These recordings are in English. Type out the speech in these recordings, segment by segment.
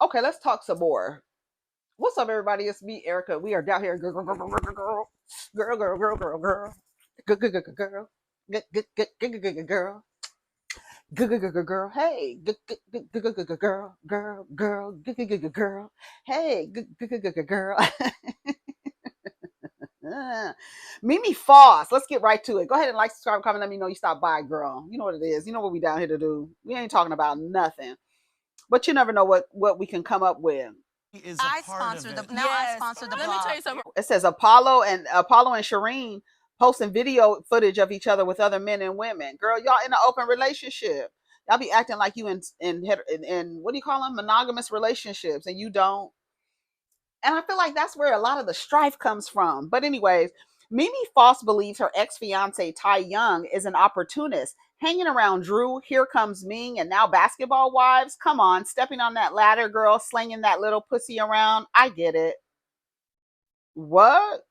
Okay, let's talk some more. What's up, everybody? It's me, Erica. We are down here, girl, girl, girl, girl, girl, girl, girl, girl, girl, girl, good, good, good, good, girl, good, good, good, good, good, good, good, girl, good, good, good, good, girl. Hey, good, good, good, good, good, good, good, girl, girl, girl, good, good, good, good, girl. Hey, good, good, good, good, good, girl. Mimi Foss. Let's get right to it. Go ahead and like, subscribe, comment. Let me know you stopped by, girl. You know what it is. You know what we down here to do. We ain't talking about nothing, but you never know what we can come up with. I sponsor the now. Yes. I sponsor the. Let me tell you something. It says Apollo and Shireen posting video footage of each other with other men and women. Girl, y'all in an open relationship. Y'all be acting like you in what do you call them, monogamous relationships, and you don't. And I feel like that's where a lot of the strife comes from. But anyways, Mimi Foss believes her ex-fiance Ty Young is an opportunist, hanging around Drew, Here Comes Ming, and now Basketball Wives. Come on, stepping on that ladder, girl, slinging that little pussy around. I get it. What?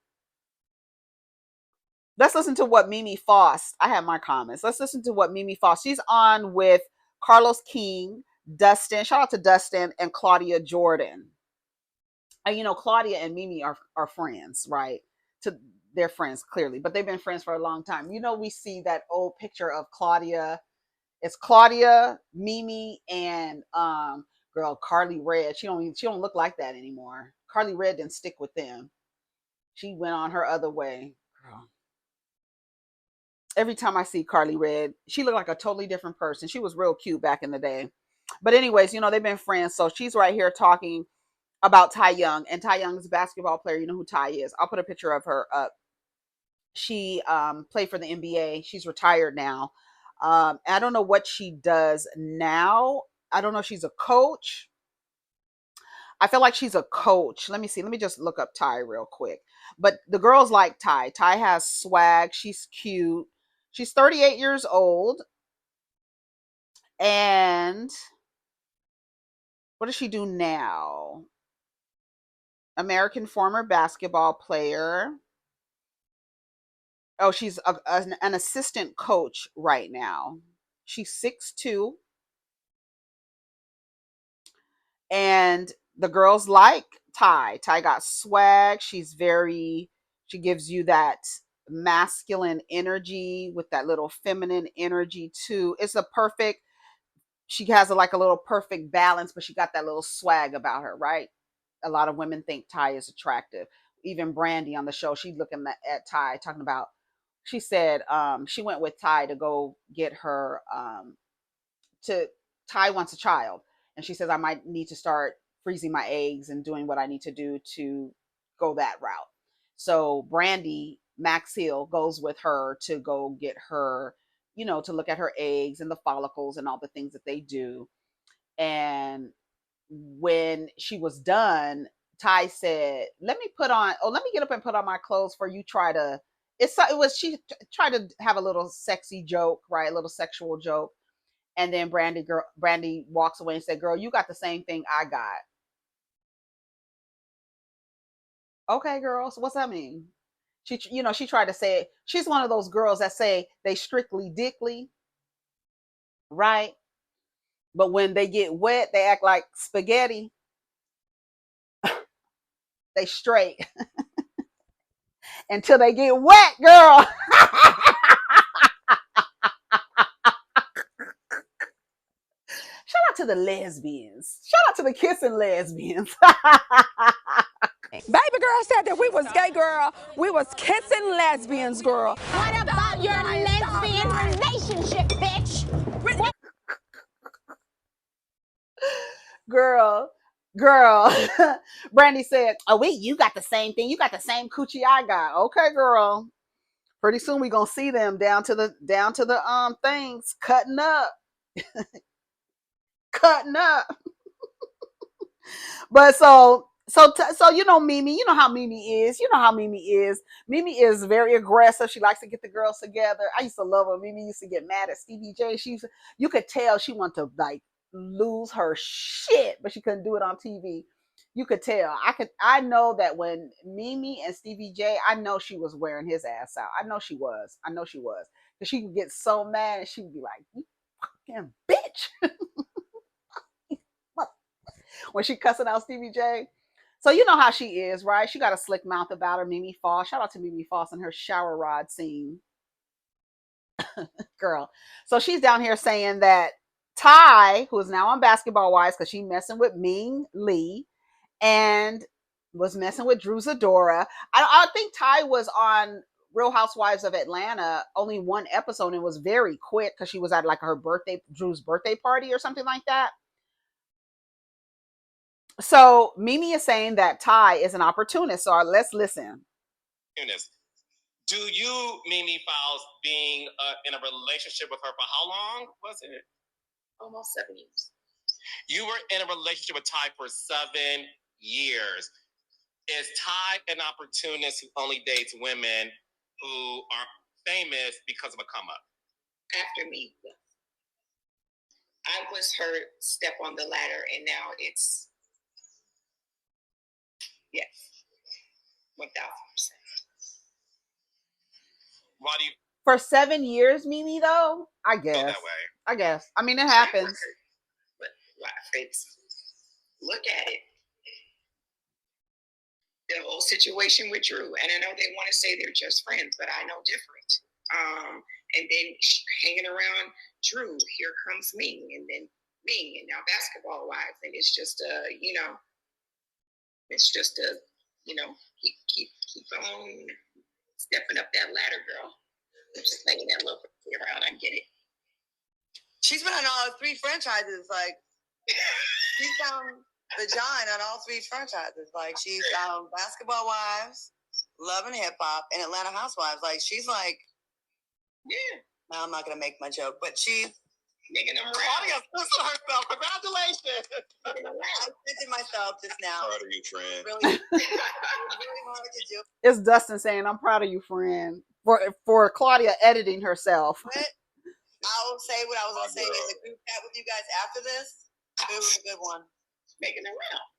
Let's listen to what Mimi Foss. I have my comments. Let's listen to what Mimi Foss. She's on with Carlos King, Dustin. Shout out to Dustin and Claudia Jordan. And you know, Claudia and Mimi are friends, right? To They're friends clearly, but they've been friends for a long time. You know, we see that old picture of Claudia. It's Claudia, Mimi, and girl Carly Red. She don't look like that anymore. Carly Red didn't stick with them. She went on her other way. Girl, every time I see Carly Red, she looked like a totally different person. She was real cute back in the day. But anyways, you know, they've been friends. So she's right here talking about Ty Young. And Ty Young is a basketball player. You know who Ty is. I'll put a picture of her up. She played for the NBA. She's retired now. I don't know what she does now. I don't know if she's a coach. I feel like she's a coach. Let me see. Let me just look up Ty real quick. But the girls like Ty. Ty has swag. She's cute. She's 38 years old. And what does she do now? American former basketball player. Oh, she's an assistant coach right now. She's 6'2". And the girls like Ty. Ty got swag. She gives you that masculine energy with that little feminine energy too. It's a perfect, she has like a little perfect balance, but she got that little swag about her, right? A lot of women think Ty is attractive. Even Brandy on the show, she's looking at Ty, talking about, she said she went with Ty to go get her to Ty wants a child, and she says I might need to start freezing my eggs and doing what I need to do to go that route. So Brandy Max Hill goes with her to go get her, you know, to look at her eggs and the follicles and all the things that they do. And when she was done, Ty said, let me get up and put on my clothes for you try to she tried to have a little sexy joke, right? A little sexual joke. And then Brandy walks away and said, "Girl, you got the same thing I got." Okay, girls, what's that mean? She tried to say it. She's one of those girls that say they strictly dickly, right? But when they get wet, they act like spaghetti. They straight until they get wet, girl. Shout out to the lesbians. Shout out to the kissing lesbians. Baby girl said that we was gay, girl. We was kissing lesbians, girl. What about your lesbian relationship, bitch? girl. Brandy said, "Oh wait, you got the same thing. You got the same coochie I got." Okay, girl. Pretty soon we gonna see them down to the things cutting up, cutting up. But so you know Mimi, you know how Mimi is. You know how Mimi is. Mimi is very aggressive. She likes to get the girls together. I used to love her. Mimi used to get mad at Stevie J. You could tell she wanted to like lose her shit, but she couldn't do it on TV. You could tell. I know that when Mimi and Stevie J, I know she was wearing his ass out. I know she was. Because she would get so mad and she would be like, "You fucking bitch." when she cussing out Stevie J. So you know how she is, right? She got a slick mouth about her, Mimi Foss. Shout out to Mimi Foss and her shower rod scene, girl. So she's down here saying that Ty, who is now on Basketball Wives because she messing with Ming Lee and was messing with Drew Zadora. I think Ty was on Real Housewives of Atlanta only one episode and was very quick because she was at like her birthday, Drew's birthday party or something like that. So Mimi is saying that Ty is an opportunist. So let's listen. Do you, Mimi Faust, being in a relationship with her for how long was it? Almost 7 years. You were in a relationship with Ty for 7 years. Is Ty an opportunist who only dates women who are famous because of a come up? After me, yes. I was her step on the ladder, and now it's, yes, 1,000%. Why do you For 7 years, Mimi, though? I feel guess. that way? I guess. I mean, it happens. But look at it. The whole situation with Drew, and I know they want to say they're just friends, but I know different. And then hanging around Drew, here comes Ming, and then Ming, and now Basketball Wives, and it's just keep on stepping up that ladder, girl. I'm just making that little around. I get it. She's been on all 3 franchises. Like, she's found the John on all 3 franchises. Like, she's Basketball Wives, Love and Hip Hop, and Atlanta Housewives. Like, she's like, yeah. No, I'm not gonna make my joke, but she's making them Claudia twisted herself. Congratulations. I twisted myself just now. Proud of you, friend. Really, really hard to do. It's Dustin saying, I'm proud of you, friend. For Claudia editing herself. But I'll say what I was going to say in the group chat with you guys after this. It was a good one. Making it round.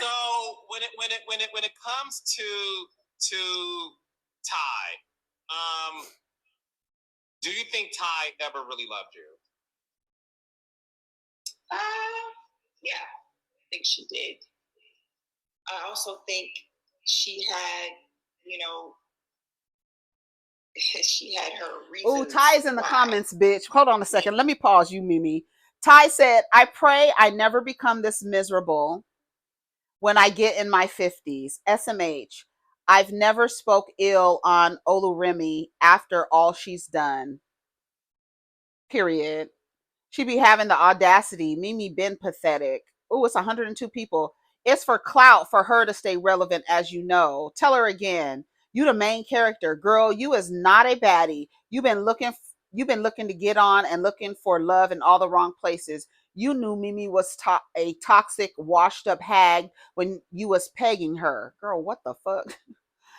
So when it comes to Ty, do you think Ty ever really loved you? Yeah, I think she did. I also think she had, she had her reasons. Oh, Ty's in the comments, bitch. Hold on a second. Let me pause you, Mimi. Ty said, I pray I never become this miserable when I get in my 50s. SMH. I've never spoke ill on Oluremi after all she's done. Period. She be having the audacity. Mimi been pathetic. Oh, it's 102 people. It's for clout for her to stay relevant, as you know. Tell her again. You the main character, girl. You is not a baddie. You've been looking to get on and looking for love in all the wrong places. You knew Mimi was a toxic, washed up hag when you was pegging her. Girl, what the fuck?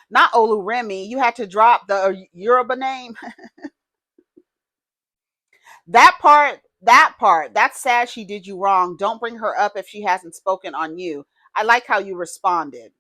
Not Oluremi. You had to drop the Yoruba name. That's sad she did you wrong. Don't bring her up if she hasn't spoken on you. I like how you responded.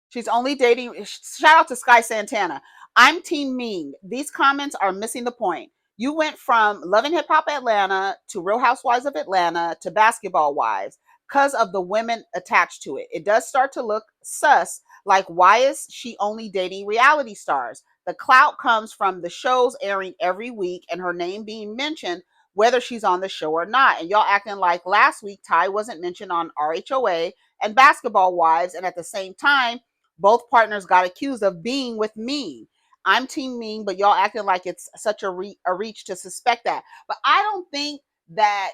She's only dating. Shout out to Sky Santana. I'm Team Ming. These comments are missing the point. You went from Loving Hip Hop Atlanta to Real Housewives of Atlanta to Basketball Wives because of the women attached to it. It does start to look sus. Like, why is she only dating reality stars? The clout comes from the shows airing every week and her name being mentioned, whether she's on the show or not. And y'all acting like last week Ty wasn't mentioned on RHOA and Basketball Wives, and at the same time, both partners got accused of being with me. I'm Team Ming, but y'all acting like it's such a reach to suspect that. But I don't think that.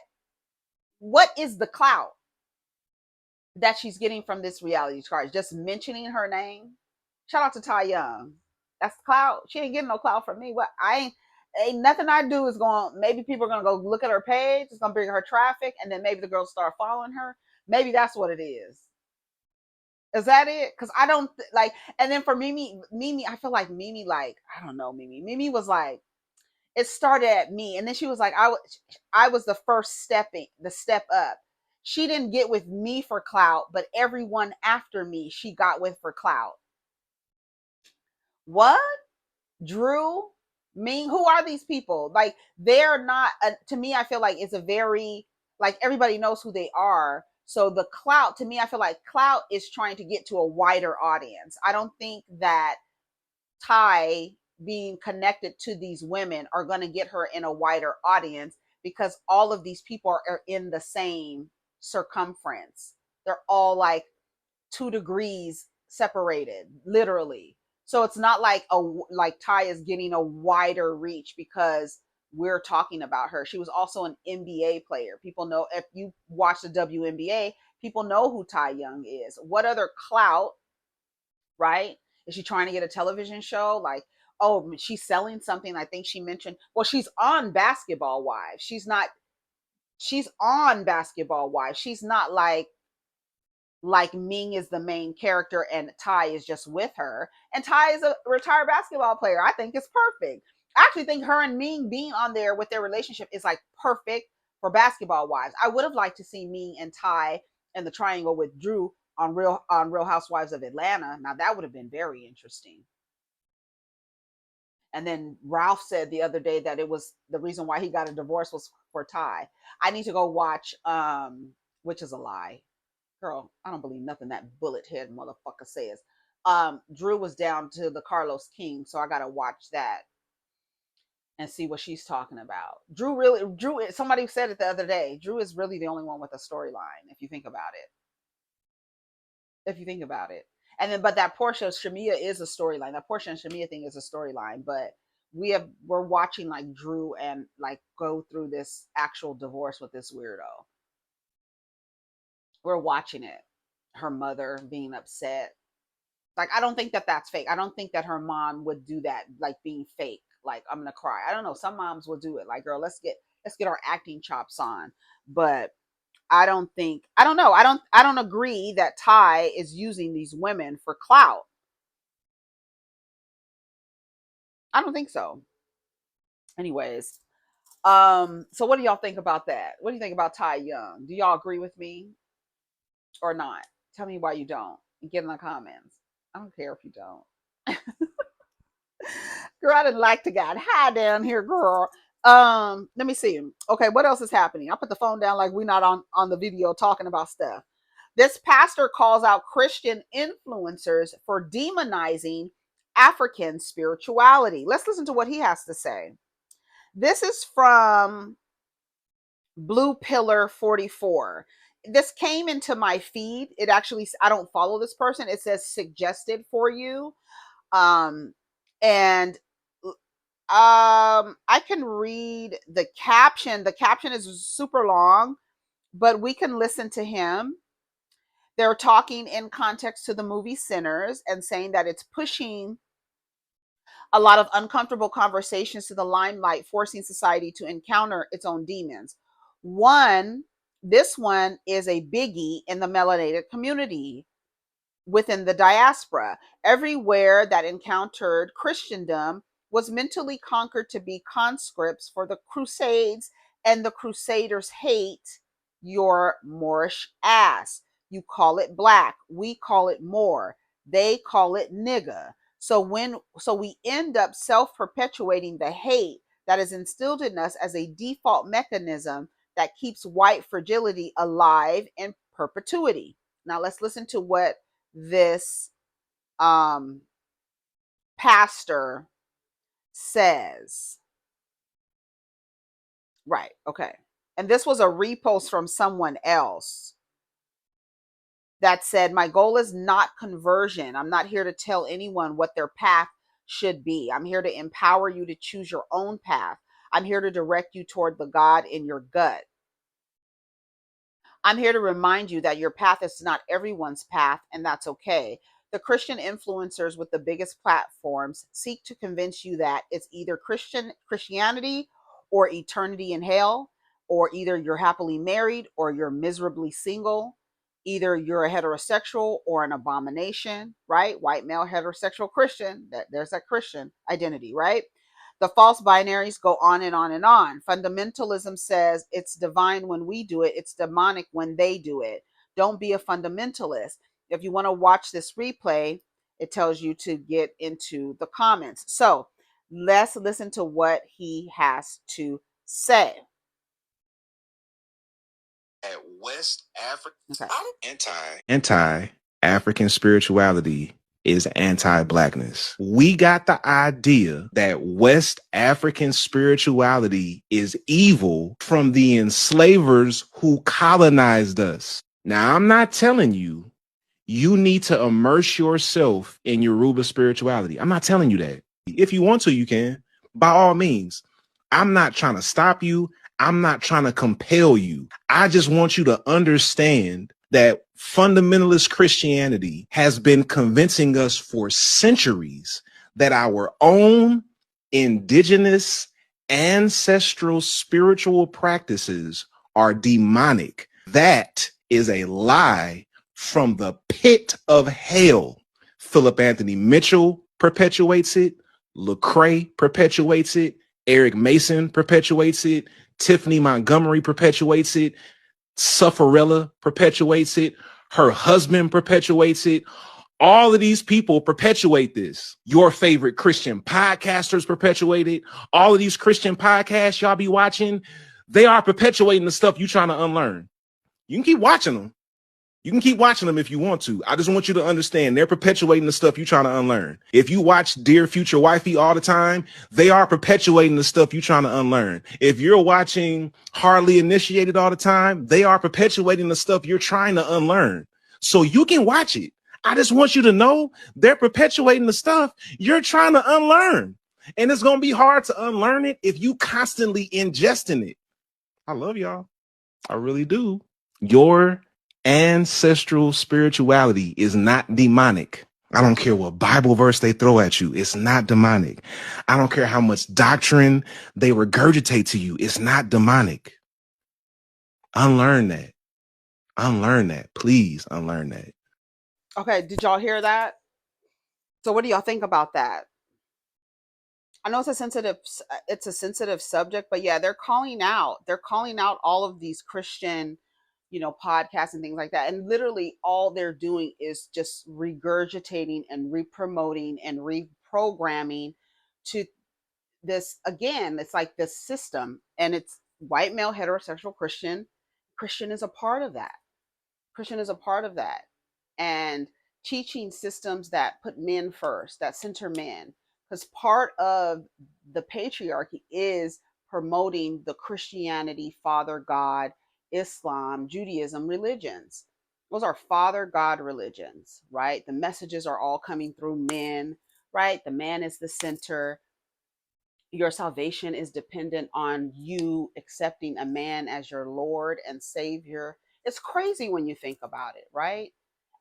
What is the clout that she's getting from this reality charge? Just mentioning her name. Shout out to Ty Young. That's the clout. She ain't getting no clout from me. What ain't nothing I do is going. Maybe people are gonna go look at her page. It's gonna bring her traffic, and then maybe the girls start following her. Maybe that's what it is. Is that it? Because I don't like. And then for Mimi, I feel like Mimi, like I don't know, Mimi was like, it started at me, and then she was like, I was the step up. She didn't get with me for clout, but everyone after me, she got with for clout. What? Drew, Ming, who are these people? Like, they're not, to me, I feel like it's a very, like, everybody knows who they are. So the clout, to me, I feel like clout is trying to get to a wider audience. I don't think that Ty being connected to these women are going to get her in a wider audience because all of these people are in the same circumference. They're all like 2 degrees separated, literally. So it's not like Ty is getting a wider reach because we're talking about her. She was also an NBA player. People know, if you watch the WNBA, people know who Ty Young is. What other clout, right? Is she trying to get a television show? Like, oh, she's selling something. I think she mentioned, well, she's on Basketball Wives. She's on Basketball Wives. She's not like Ming is the main character and Ty is just with her. And Ty is a retired basketball player. I think it's perfect. I actually think her and Ming being on there with their relationship is like perfect for Basketball Wives. I would have liked to see Ming and Ty and the triangle with Drew on Real Housewives of Atlanta. Now that would have been very interesting. And then Ralph said the other day that it was the reason why he got a divorce was for Ty. I need to go watch which is a lie. Girl, I don't believe nothing that bullet head motherfucker says. Drew was down to the Carlos King, so I gotta watch that and see what she's talking about. Drew, somebody said it the other day. Drew is really the only one with a storyline, if you think about it. If you think about it. And then, but that Portia Shamia is a storyline. That Portia and Shamia thing is a storyline, but we're watching like Drew and like go through this actual divorce with this weirdo. We're watching it. Her mother being upset. Like, I don't think that that's fake. I don't think that her mom would do that, like being fake. Like, I'm gonna cry. I don't know. Some moms will do it. Like, girl, let's get our acting chops on. But I don't think. I don't know. I don't agree that Ty is using these women for clout. I don't think so. Anyways, so what do y'all think about that? What do you think about Ty Young? Do y'all agree with me or not? Tell me why you don't. Get in the comments. I don't care if you don't. Girl, I didn't like to get high down here, girl. Let me see. Okay, what else is happening? I put the phone down like we're not on the video talking about stuff. This pastor calls out Christian influencers for demonizing African spirituality. Let's listen to what he has to say. This is from Blue Pillar 44. This came into my feed. It actually, I don't follow this person. It says suggested for you. And I can read the caption. The caption is super long, but we can listen to him. They're talking in context to the movie Sinners and saying that it's pushing a lot of uncomfortable conversations to the limelight, forcing society to encounter its own demons. This one is a biggie in the melanated community within the diaspora. Everywhere that encountered Christendom was mentally conquered to be conscripts for the Crusades, and the Crusaders hate your Moorish ass. You call it black, we call it Moor, they call it nigga. So we end up self-perpetuating the hate that is instilled in us as a default mechanism that keeps white fragility alive in perpetuity. Now let's listen to what this pastor says. Right, okay. And this was a repost from someone else that said, my goal is not conversion. I'm not here to tell anyone what their path should be. I'm here to empower you to choose your own path. I'm here to direct you toward the God in your gut. I'm here to remind you that your path is not everyone's path, and that's okay. The Christian influencers with the biggest platforms seek to convince you that it's either Christianity or eternity in hell, or either you're happily married or you're miserably single. Either you're a heterosexual or an abomination, right? White male heterosexual Christian. There's that Christian identity, right? The false binaries go on and on and on. Fundamentalism says it's divine when we do it, it's demonic when they do it. Don't be a fundamentalist. If you want to watch this replay, it tells you to get into the comments. So let's listen to what he has to say. At West Africa, Okay. anti-African spirituality is anti-blackness. We got the idea that West African spirituality is evil from the enslavers who colonized us. Now, I'm not telling you need to immerse yourself in Yoruba spirituality. I'm not telling you that. If you want to, you can, by all means. I'm not trying to stop you. I'm not trying to compel you. I just want you to understand that fundamentalist Christianity has been convincing us for centuries that our own indigenous ancestral spiritual practices are demonic. That is a lie from the pit of hell. Philip Anthony Mitchell perpetuates it. Lecrae perpetuates it. Eric Mason perpetuates it. Tiffany Montgomery perpetuates it. Sufferella perpetuates it. Her husband perpetuates it. All of these people perpetuate this. Your favorite Christian podcasters perpetuate it. All of these Christian podcasts y'all be watching, they are perpetuating the stuff you're trying to unlearn. You can keep watching them. You can keep watching them if you want to. I just want you to understand they're perpetuating the stuff you're trying to unlearn. If you watch Dear Future Wifey all the time, they are perpetuating the stuff you're trying to unlearn. If you're watching Hardly Initiated all the time, they are perpetuating the stuff you're trying to unlearn. So you can watch it. I just want you to know they're perpetuating the stuff you're trying to unlearn. And it's going to be hard to unlearn it if you constantly ingesting it. I love y'all. I really do. Your ancestral spirituality is not demonic. I don't care what Bible verse they throw at you. It's not demonic. I don't care how much doctrine they regurgitate to you. It's not demonic. Unlearn that. Unlearn that. Please unlearn that. Okay, did y'all hear that? So what do y'all think about that? I know it's a sensitive subject, but yeah, they're calling out all of these Christian, podcasts and things like that. And literally all they're doing is just regurgitating and repromoting and reprogramming to this again. It's like this system, and it's white male heterosexual Christian. Christian is a part of that. Christian is a part of that. And teaching systems that put men first, that center men. Because part of the patriarchy is promoting the Christianity, Father God, Islam, Judaism religions. Those are Father God religions, right? The messages are all coming through men, right? The man is the center. Your salvation is dependent on you accepting a man as your Lord and Savior. It's crazy when you think about it, right?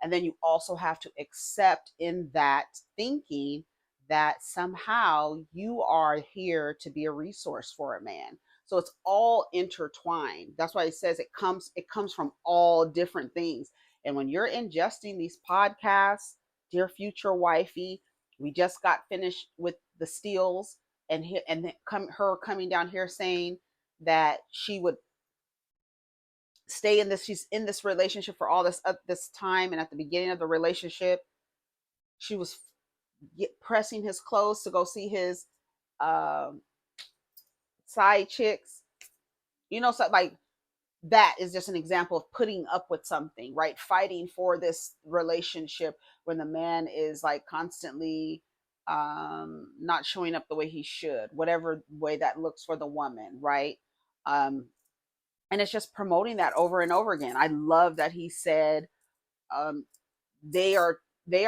And then you also have to accept in that thinking that somehow you are here to be a resource for a man. So it's all intertwined. That's why it says it comes from all different things. And when you're ingesting these podcasts, Dear Future Wifey, we just got finished with the Steels, her coming down here saying that she would stay in this she's in this relationship for all this time, and at the beginning of the relationship she was pressing his clothes to go see his um side chicks, so like that is just an example of putting up with something, right? Fighting for this relationship when the man is like constantly not showing up the way he should, whatever way that looks for the woman, right? And it's just promoting that over and over again. I love that he said um they are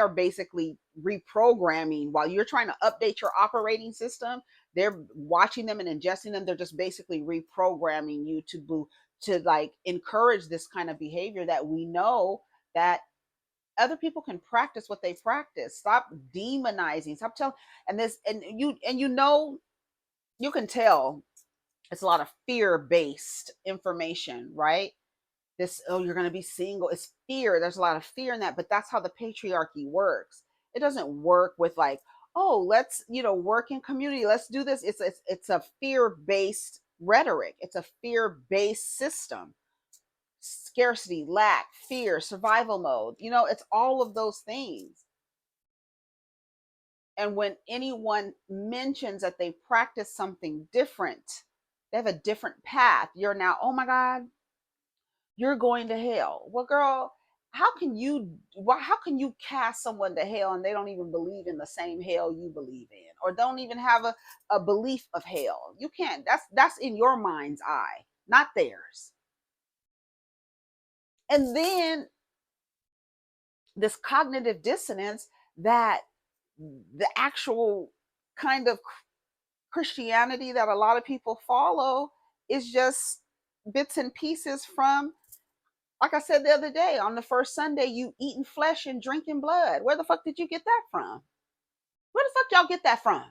basically reprogramming while you're trying to update your operating system. They're watching them and ingesting them. They're just basically reprogramming you to like encourage this kind of behavior that we know that other people can practice what they practice. Stop demonizing. Stop telling. And you can tell it's a lot of fear-based information, right? This, oh, you're going to be single. It's fear. There's a lot of fear in that, but that's how the patriarchy works. It doesn't work with like, oh, let's, work in community. Let's do this. It's a fear-based rhetoric. It's a fear-based system. Scarcity, lack, fear, survival mode. It's all of those things. And when anyone mentions that they practice something different, they have a different path, you're now, oh my God, you're going to hell. Well, girl, how can you cast someone to hell and they don't even believe in the same hell you believe in, or don't even have a belief of hell? You can't. That's in your mind's eye, not theirs. And then this cognitive dissonance that the actual kind of Christianity that a lot of people follow is just bits and pieces from, like I said the other day, on the first Sunday, you eating flesh and drinking blood. Where the fuck did you get that from? Where the fuck y'all get that from?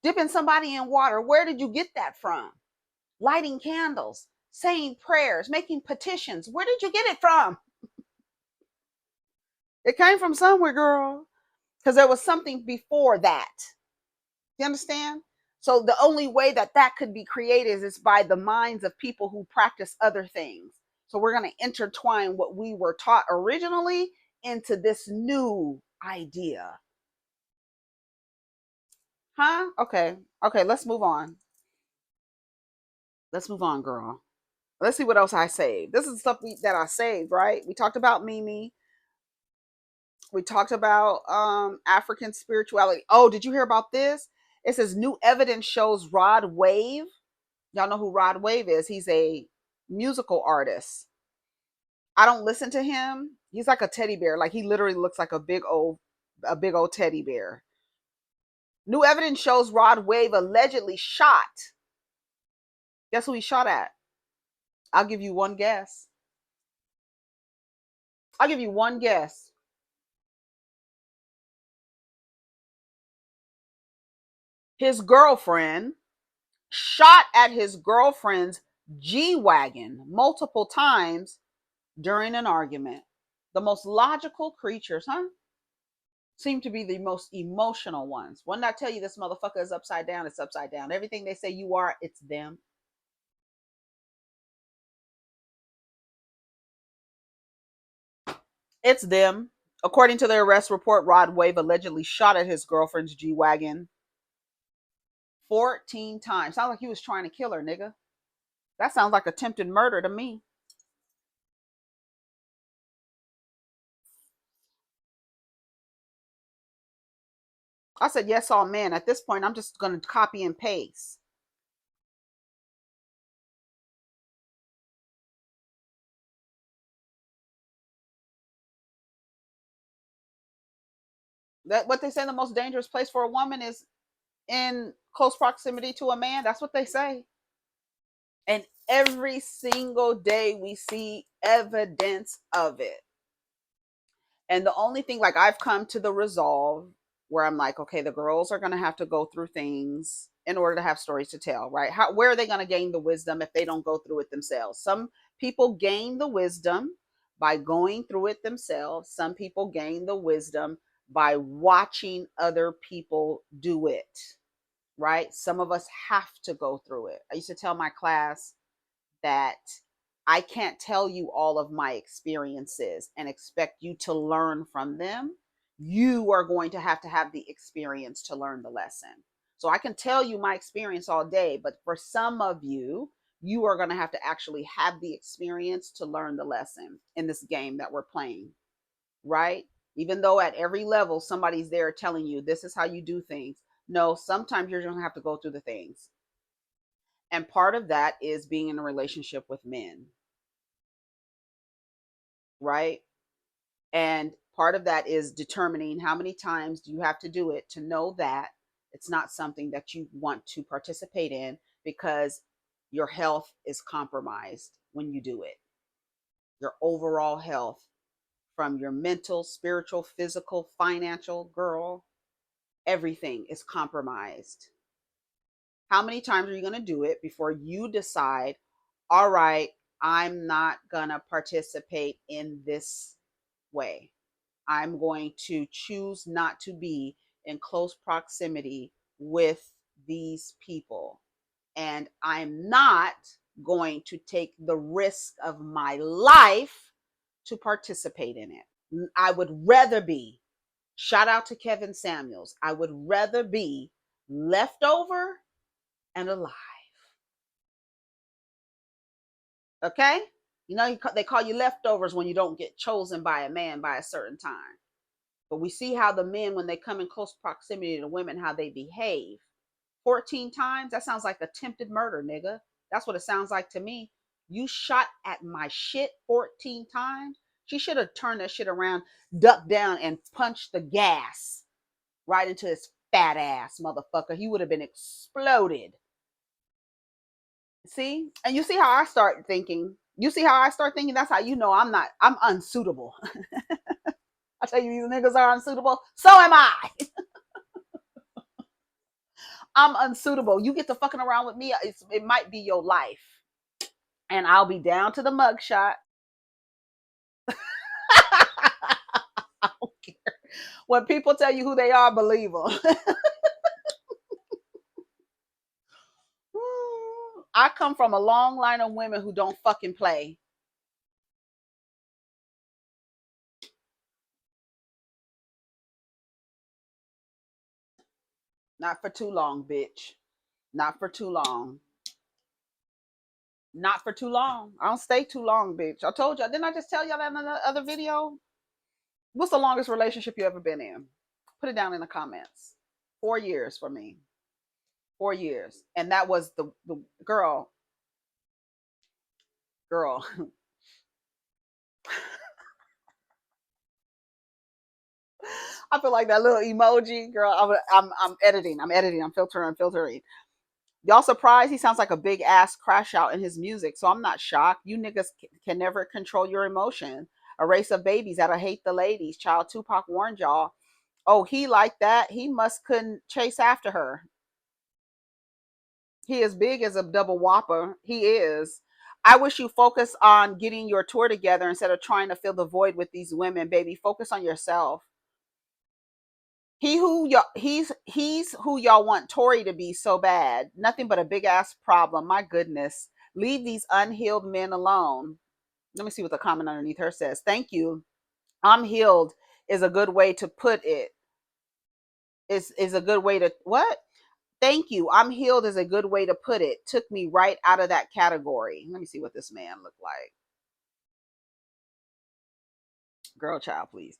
Dipping somebody in water. Where did you get that from? Lighting candles, saying prayers, making petitions. Where did you get it from? It came from somewhere, girl. Because there was something before that. You understand? So the only way that that could be created is by the minds of people who practice other things. So we're going to intertwine what we were taught originally into this new idea. Huh? Okay. Okay, let's move on. Let's move on, girl. Let's see what else I saved. This is stuff that I saved, right? We talked about Mimi. We talked about African spirituality. Oh, did you hear about this? It says new evidence shows Rod Wave. Y'all know who Rod Wave is. He's a musical artist. I don't listen to him. He's like a teddy bear. Like, he literally looks like a big old teddy bear. New evidence shows Rod Wave allegedly shot. Guess who he shot at? I'll give you one guess. I'll give you one guess. His girlfriend shot at his girlfriend's G-Wagon multiple times during an argument. The most logical creatures, huh? Seem to be the most emotional ones. When I tell you this motherfucker is upside down, it's upside down. Everything they say you are, it's them. It's them. According to the arrest report, Rod Wave allegedly shot at his girlfriend's G-Wagon 14 times. Sounds like he was trying to kill her, nigga. That sounds like attempted murder to me. I said, yes, all man. At this point, I'm just going to copy and paste. That what they say the most dangerous place for a woman is in close proximity to a man. That's what they say. And every single day we see evidence of it. And the only thing, like, I've come to the resolve where I'm like, okay, the girls are going to have to go through things in order to have stories to tell, right? Where are they going to gain the wisdom if they don't go through it themselves? Some people gain the wisdom by going through it themselves. Some people gain the wisdom by watching other people do it, right? Some of us have to go through it. I used to tell my class that I can't tell you all of my experiences and expect you to learn from them. You are going to have the experience to learn the lesson. So I can tell you my experience all day, but for some of you, you are going to have to actually have the experience to learn the lesson in this game that we're playing, right? Even though at every level, somebody's there telling you this is how you do things. No, sometimes you're going to have to go through the things. And part of that is being in a relationship with men, right? And part of that is determining how many times do you have to do it to know that it's not something that you want to participate in, because your health is compromised when you do it. Your overall health, from your mental, spiritual, physical, financial, girl, everything is compromised. How many times are you going to do it before you decide, all right, I'm not going to participate in this way. I'm going to choose not to be in close proximity with these people. And I'm not going to take the risk of my life to participate in it. I would rather be Shout out to Kevin Samuels. I would rather be left over and alive. Okay? You know, they call you leftovers when you don't get chosen by a man by a certain time. But we see how the men, when they come in close proximity to women, how they behave. 14 times? That sounds like attempted murder, nigga. That's what it sounds like to me. You shot at my shit 14 times? She should have turned that shit around, ducked down, and punched the gas right into his fat ass, motherfucker. He would have been exploded. See? And you see how I start thinking. You see how I start thinking? That's how you know I'm unsuitable. I tell you, these niggas are unsuitable. So am I. I'm unsuitable. You get to fucking around with me, it might be your life. And I'll be down to the mugshot. I don't care. When people tell you who they are, believe them. I come from a long line of women who don't fucking play. Not for too long, bitch. Not for too long. Not for too long. I don't stay too long, bitch. I told you. Didn't I just tell y'all that in the other video? What's the longest relationship you ever been in? Put it down in the comments. 4 years for me. 4 years. And that was the girl. I feel like that little emoji, girl. I'm editing. I'm filtering. Y'all surprised? He sounds like a big ass crash out in his music, so I'm not shocked. You niggas can never control your emotion. A race of babies that'll hate the ladies. Child Tupac warned y'all. Oh, he like that? He must couldn't chase after her. He is big as a double whopper. He is. I wish you focus on getting your tour together instead of trying to fill the void with these women, baby. Focus on yourself. He's who y'all want Tori to be so bad. Nothing but a big ass problem. My goodness. Leave these unhealed men alone. Let me see what the comment underneath her says. Thank you. I'm healed is a good way to put it. Is a good way to what? Thank you. I'm healed is a good way to put it. Took me right out of that category. Let me see what this man looked like. Girl child, please.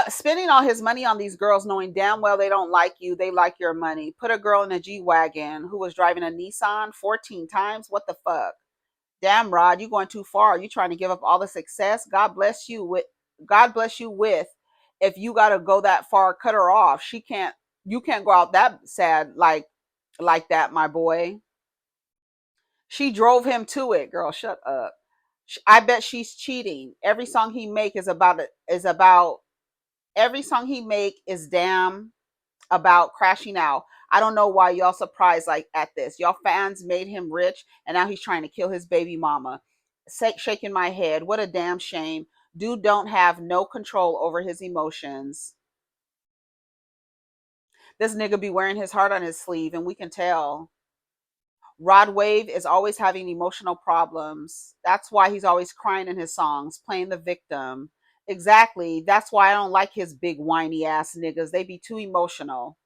Spending all his money on these girls knowing damn well they don't like you, they like your money. Put a girl in a G-Wagon who was driving a Nissan 14 times. What the fuck? Damn, Rod, you going too far. You trying to give up all the success? God bless you with. If you got to go that far, cut her off. You can't go out that sad like that, my boy. She drove him to it. Girl, shut up. I bet she's cheating. Every song he make is about every song he make is damn about crashing out. I don't know why y'all surprised like at this. Y'all fans made him rich and now he's trying to kill his baby mama. Shaking my head. What a damn shame. Dude don't have no control over his emotions. This nigga be wearing his heart on his sleeve and we can tell. Rod Wave is always having emotional problems. That's why he's always crying in his songs, playing the victim. Exactly. That's why I don't like his big whiny ass niggas. They be too emotional.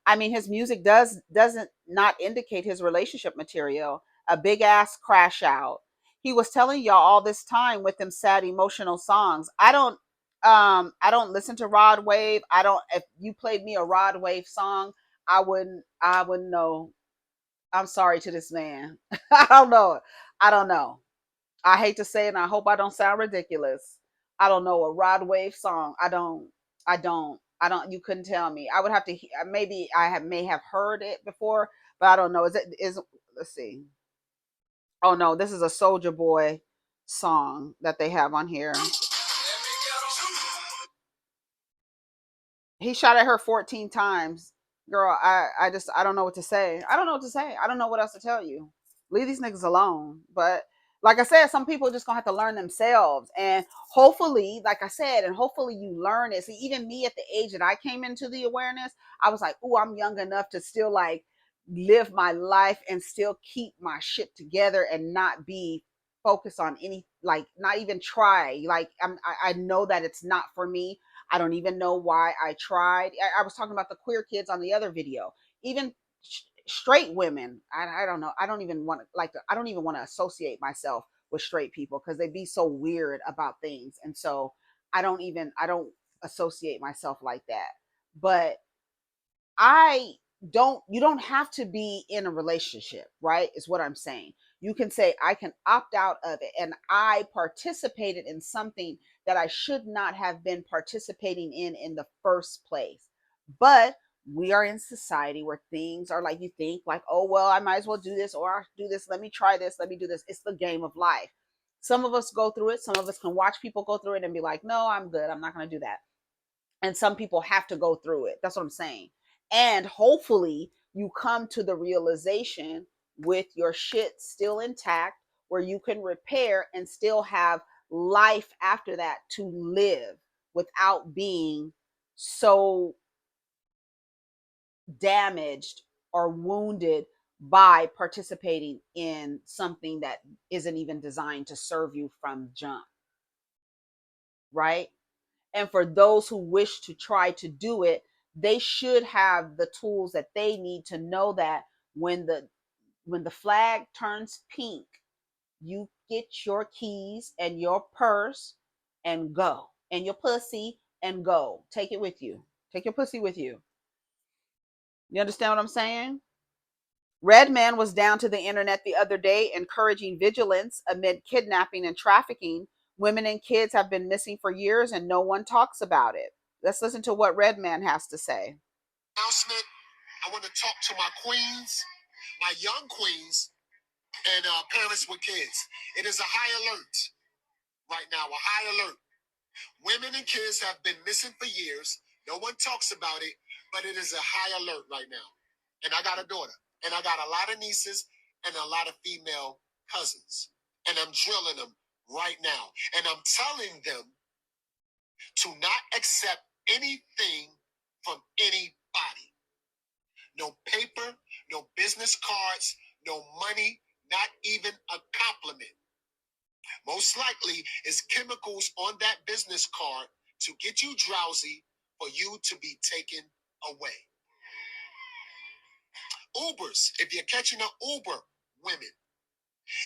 I mean, his music doesn't not indicate his relationship material. A big ass crash out. He was telling y'all all this time with them sad emotional songs. I don't listen to Rod Wave. I don't if you played me a Rod Wave song, I wouldn't know. I'm sorry to this man. I don't know. I don't know. I hate to say it and I hope I don't sound ridiculous. I don't know a Rod Wave song. I don't you couldn't tell me. I would have to maybe may have heard it before, but I don't know. Let's see. Oh no, this is a Soldier Boy song that they have on here. He shot at her 14 times. Girl, I don't know what to say. I don't know what to say. I don't know what else to tell you. Leave these niggas alone. But like I said, some people are just gonna have to learn themselves. And hopefully, like I said, and hopefully you learn it. See, even me at the age that I came into the awareness, I was like, oh, I'm young enough to still like live my life and still keep my shit together and not be focused on any, like not even try. Like I know that it's not for me. I don't even know why I tried. I was talking about the queer kids on the other video. Even straight women, I don't know. I don't even want to I don't even want to associate myself with straight people because they be so weird about things. And so I don't associate myself like that. But I you don't have to be in a relationship, right? Is what I'm saying. You can say, I can opt out of it. And I participated in something that I should not have been participating in the first place. But we are in society where things are like, you think like, oh, well, I might as well do this or I'll do this. Let me try this. Let me do this. It's the game of life. Some of us go through it. Some of us can watch people go through it and be like, no, I'm good. I'm not going to do that. And some people have to go through it. That's what I'm saying. And hopefully you come to the realization with your shit still intact where you can repair and still have life after that to live without being so damaged or wounded by participating in something that isn't even designed to serve you from jump, right? And for those who wish to try to do it, they should have the tools that they need to know that when the flag turns pink, you get your keys and your purse and go, and your pussy and go. Take it with you. Take your pussy with you. You understand what I'm saying? RedMan was down to the internet the other day encouraging vigilance amid kidnapping and trafficking. Women and kids have been missing for years and no one talks about it. Let's listen to what RedMan has to say. Announcement. I want to talk to my queens, my young queens, and parents with kids. It is a high alert right now, a high alert. Women and kids have been missing for years. No one talks about it, but it is a high alert right now. And I got a daughter, and I got a lot of nieces and a lot of female cousins. And I'm drilling them right now. And I'm telling them to not accept anything from anybody. No paper, no business cards, no money, not even a compliment. Most likely is chemicals on that business card to get you drowsy for you to be taken away. Ubers, if you're catching an Uber, women,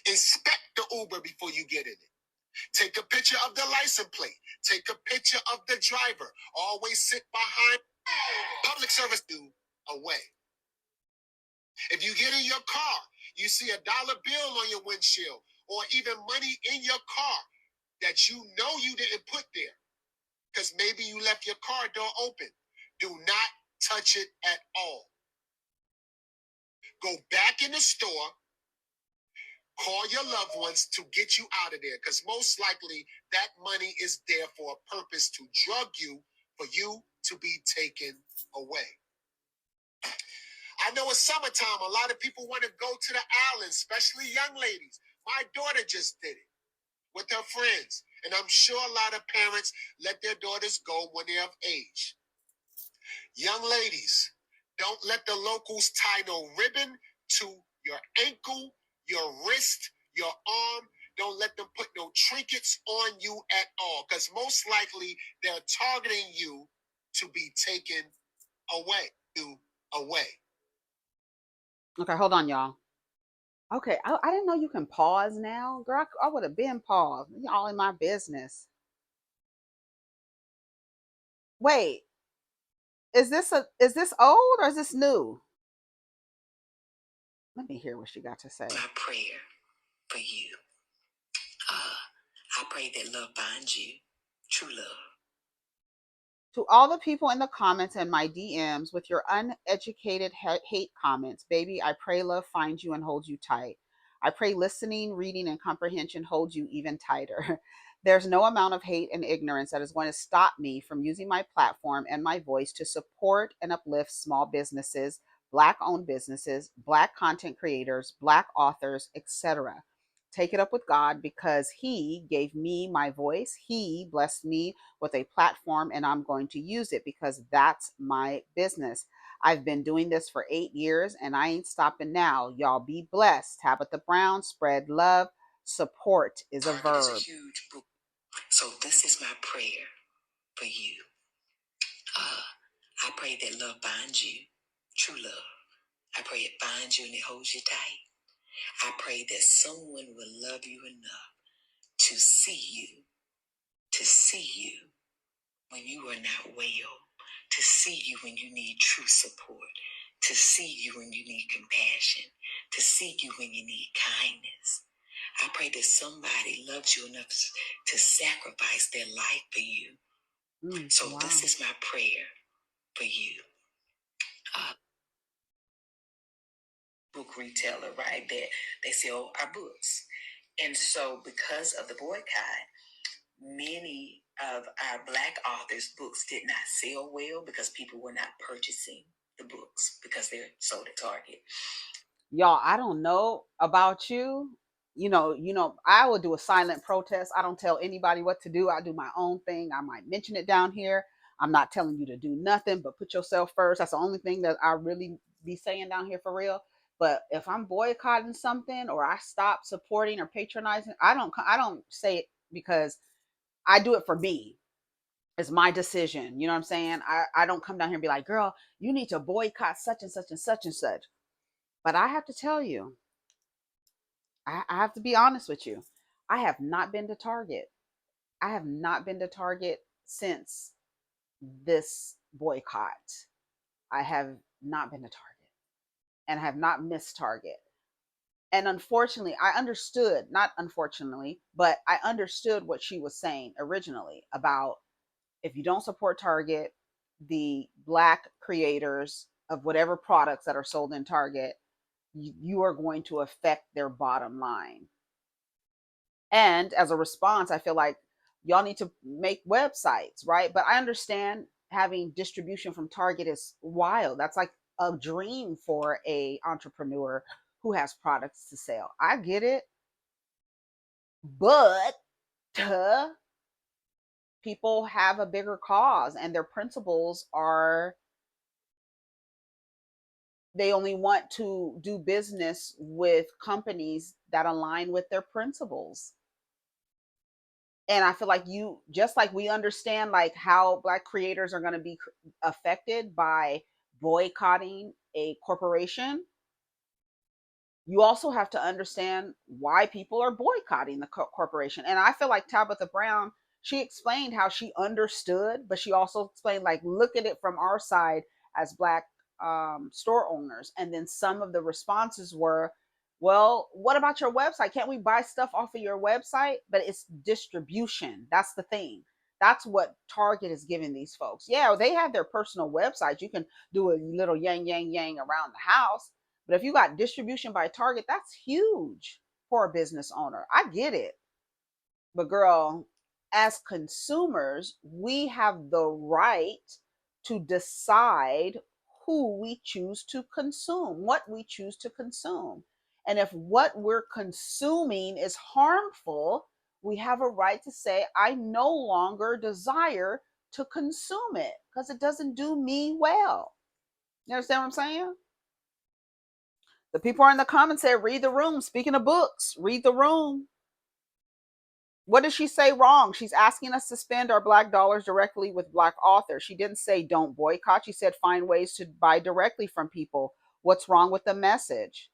inspect the Uber before you get in it. Take a picture of the license plate. Take a picture of the driver. Always sit behind public service away. If you get in your car, you see $1 bill on your windshield or even money in your car that you know you didn't put there because maybe you left your car door open. Do not touch it at all. Go back in the store, call your loved ones to get you out of there because most likely that money is there for a purpose to drug you for you to be taken away. I know it's summertime. A lot of people want to go to the islands, especially young ladies. My daughter just did it with her friends. And I'm sure a lot of parents let their daughters go when they're of age. Young ladies, don't let the locals tie no ribbon to your ankle, your wrist, your arm. Don't let them put no trinkets on you at all, because most likely they're targeting you to be taken away. Okay, hold on, y'all. Okay, I didn't know you can pause now. Girl, I would have been paused. Y'all in my business. Wait, is this old or is this new? Let me hear what she got to say. My prayer for you. I pray that love finds you. True love. To all the people in the comments and my DMs with your uneducated hate comments, baby, I pray love finds you and holds you tight. I pray listening, reading, and comprehension holds you even tighter. There's no amount of hate and ignorance that is going to stop me from using my platform and my voice to support and uplift small businesses, Black-owned businesses, Black content creators, Black authors, etc. Take it up with God because He gave me my voice. He blessed me with a platform and I'm going to use it because that's my business. I've been doing this for 8 years and I ain't stopping now. Y'all be blessed. Tabitha Brown, spread love. Support is a verb. So this is my prayer for you. I pray that love finds you, true love. I pray it finds you and it holds you tight. I pray that someone will love you enough to see you when you are not well, to see you when you need true support, to see you when you need compassion, to see you when you need kindness. I pray that somebody loves you enough to sacrifice their life for you. So wow. this is my prayer for you. Book retailer, right? They sell our books. And so because of the boycott, many of our Black authors' books did not sell well because people were not purchasing the books because they're sold at Target. Y'all, I don't know about you. I will do a silent protest. I don't tell anybody what to do. I do my own thing. I might mention it down here. I'm not telling you to do nothing but put yourself first. That's the only thing that I really be saying down here for real. But if I'm boycotting something or I stop supporting or patronizing, I don't say it because I do it for me. It's my decision. You know what I'm saying? I don't come down here and be like, girl, you need to boycott such and such and such and such. But I have to tell you, I have to be honest with you. I have not been to Target. I have not been to Target since this boycott. I have not been to Target and have not missed Target. And unfortunately, I understood, not unfortunately, but I understood what she was saying originally about if you don't support Target, the Black creators of whatever products that are sold in Target, you are going to affect their bottom line. And as a response, I feel like y'all need to make websites, right? But I understand having distribution from Target is wild. That's like a dream for a entrepreneur who has products to sell. I get it. But people have a bigger cause and their principles are they only want to do business with companies that align with their principles. And I feel like you just like we understand like how Black creators are going to be affected by boycotting a corporation, you also have to understand why people are boycotting the corporation. And I feel like Tabitha Brown, she explained how she understood, but she also explained like look at it from our side as Black store owners. And then some of the responses were, well, what about your website? Can't we buy stuff off of your website? But it's distribution. That's the thing. That's what Target is giving these folks. Yeah, they have their personal websites. You can do a little yang, yang, yang around the house. But if you got distribution by Target, that's huge for a business owner. I get it. But girl, as consumers, we have the right to decide who we choose to consume, what we choose to consume. And if what we're consuming is harmful, we have a right to say, I no longer desire to consume it because it doesn't do me well. You understand what I'm saying? The people are in the comments said, read the room. Speaking of books, read the room. What did she say wrong? She's asking us to spend our Black dollars directly with Black authors. She didn't say don't boycott. She said find ways to buy directly from people. What's wrong with the message?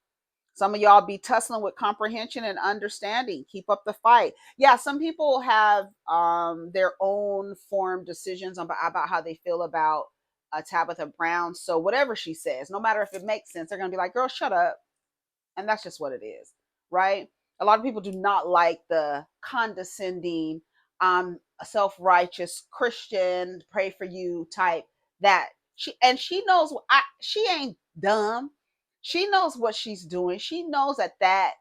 Some of y'all be tussling with comprehension and understanding. Keep up the fight. Yeah, some people have their own formed decisions about how they feel about Tabitha Brown. So whatever she says, no matter if it makes sense, they're going to be like, girl, shut up. And that's just what it is, right? A lot of people do not like the condescending, a self-righteous Christian, pray for you type. That she knows she ain't dumb. She knows what she's doing. She knows that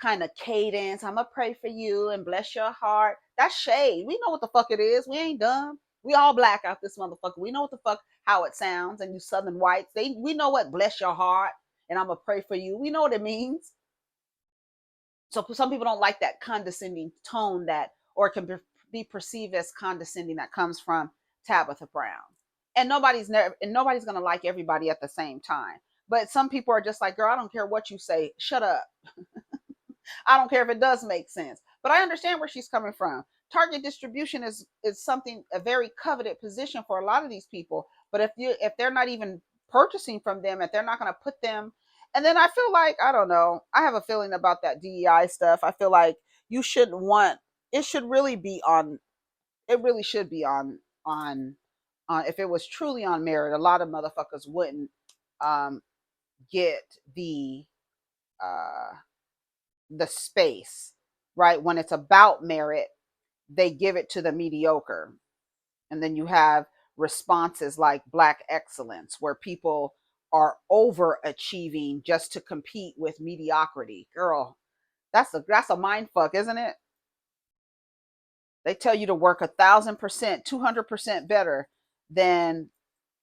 kind of cadence, I'm gonna pray for you and bless your heart. That's shade. We know what the fuck it is. We ain't dumb. We all Black out this motherfucker. We know what the fuck how it sounds. And you Southern whites, we know what bless your heart and I'm gonna pray for you. We know what it means. So some people don't like that condescending tone that, or it can be perceived as condescending that comes from Tabitha Brown. And nobody's gonna like everybody at the same time. But some people are just like, girl, I don't care what you say. Shut up. I don't care if it does make sense. But I understand where she's coming from. target distribution is something, a very coveted position for a lot of these people. But if they're not even purchasing from them, if they're not going to put them, and then I feel like, I don't know, I have a feeling about that DEI stuff. I feel like you shouldn't want, it should really be on, it really should be on if it was truly on merit, a lot of motherfuckers wouldn't um get uh the space, right? When it's about merit, they give it to the mediocre. And then you have responses like Black excellence, where people are overachieving just to compete with mediocrity. Girl, that's a mind fuck, isn't it? They tell you to work 1,000%, 200% better than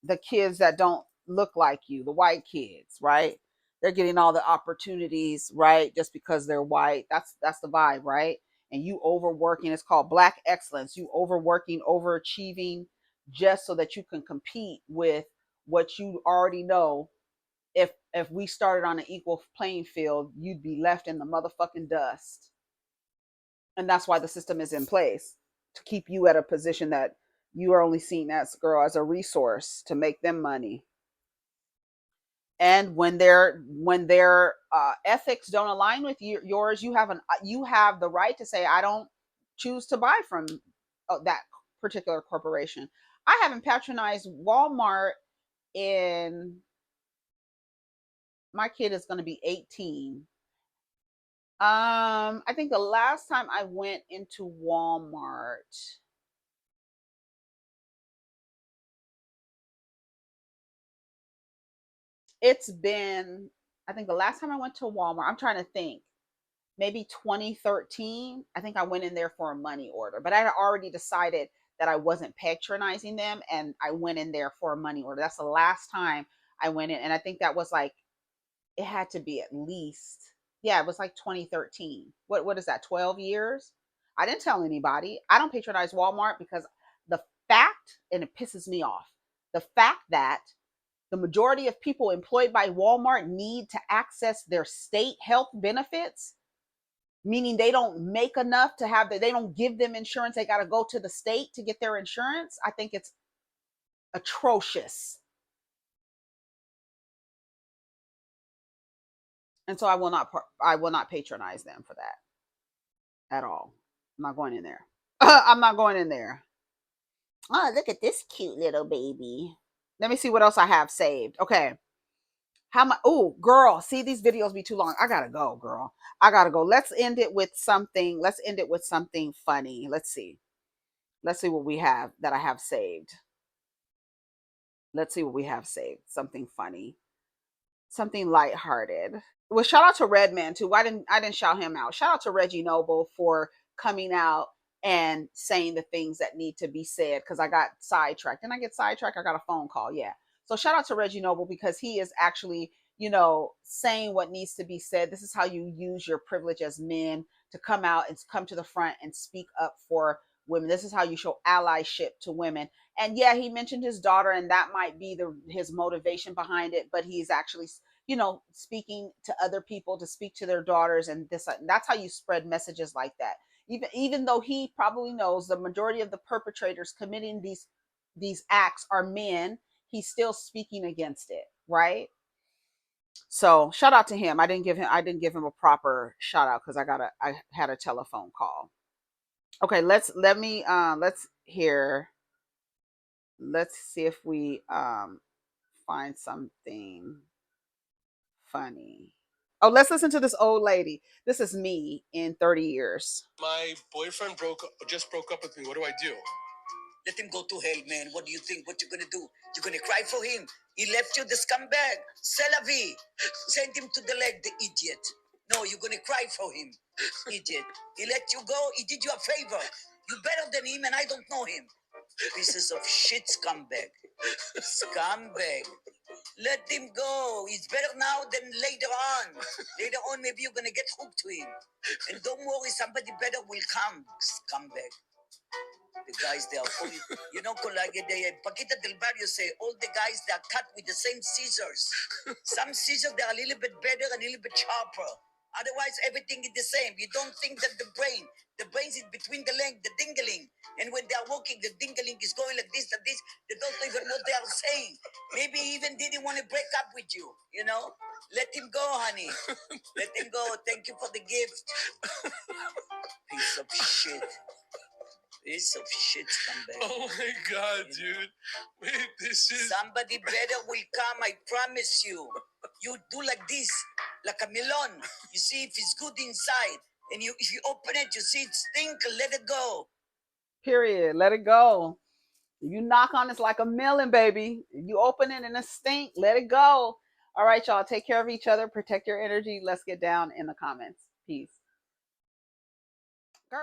the kids that don't look like you, the white kids, right? They're getting all the opportunities, right? Just because they're white. That's the vibe, right? And you overworking, it's called Black excellence. You overworking, overachieving, just so that you can compete with what you already know. If we started on an equal playing field, you'd be left in the motherfucking dust. And that's why the system is in place, to keep you at a position that you are only seen as, girl, as a resource to make them money. And when their ethics don't align with yours, you have the right to say, I don't choose to buy from that particular corporation. I haven't patronized Walmart in, my kid is going to be 18. I think the last time I went into Walmart, it's been, I think the last time I went to Walmart, I'm trying to think, maybe 2013. I think I went in there for a money order, but I had already decided that I wasn't patronizing them, and I went in there for a money order. That's the last time I went in, and I think that was like, it had to be at least, yeah, it was like 2013. What is that, 12 years? I didn't tell anybody. I don't patronize Walmart because the fact, and it pisses me off, the fact that the majority of people employed by Walmart need to access their state health benefits, meaning they don't make enough to have they don't give them insurance. They got to go to the state to get their insurance. I think it's atrocious. And so I will not patronize them for that at all. I'm not going in there. I'm not going in there. Oh, look at this cute little baby. Let me see what else I have saved. Okay. How much? Oh, girl, see, these videos be too long. I gotta go, girl. I gotta go. Let's end it with something. Let's end it with something funny. Let's see. Let's see what we have that I have saved. Let's see what we have saved. Something funny. Something lighthearted. Well, shout out to RedMan too. I didn't shout him out. Shout out to Reggie Noble for coming out and saying the things that need to be said, because I got sidetracked. Didn't I get sidetracked? I got a phone call. Yeah. So shout out to Reggie Noble, because he is actually, saying what needs to be said. This is how you use your privilege as men to come out and come to the front and speak up for women. This is how you show allyship to women. And yeah, he mentioned his daughter, and that might be his motivation behind it, but he's actually, speaking to other people to speak to their daughters, and this, and that's how you spread messages like that. Even though he probably knows the majority of the perpetrators committing these acts are men, he's still speaking against it, right? So shout out to him. I didn't give him a proper shout out because I had a telephone call. Okay, let's see if we find something funny. Oh, let's listen to this old lady. This is me in 30 years. My boyfriend just broke up with me. What do I do? Let him go to hell, man. What do you think? What you gonna do? You gonna cry for him? He left you, the scumbag. C'est la vie. Send him to the leg, the idiot. No, you're gonna cry for him, idiot. He let you go. He did you a favor. You better than him, and I don't know him. Pieces of shit, scumbag. Scumbag. Let him go. He's better now than later on. Later on, maybe you're gonna get hooked to him. And don't worry, somebody better will come, scumbag. The guys, they are all, Paquita del Barrio say, all the guys, they are cut with the same scissors. Some scissors, they are a little bit better and a little bit sharper. Otherwise, everything is the same. You don't think that the brain is between the leg, the dingling. And when they are walking, the dingling is going like this, like this. They don't know even what they are saying. Maybe he even didn't want to break up with you, you know? Let him go, honey. Let him go. Thank you for the gift. Piece of shit. Piece of shit, scumbag. Oh my God, dude. Wait, this is... Somebody better will come, I promise you. You do like this, like a melon. You see if it's good inside. And if you open it, you see it stink, let it go. Period. Let it go. You knock on it's like a melon, baby. You open it and it stink. Let it go. All right, y'all. Take care of each other. Protect your energy. Let's get down in the comments. Peace. Girl.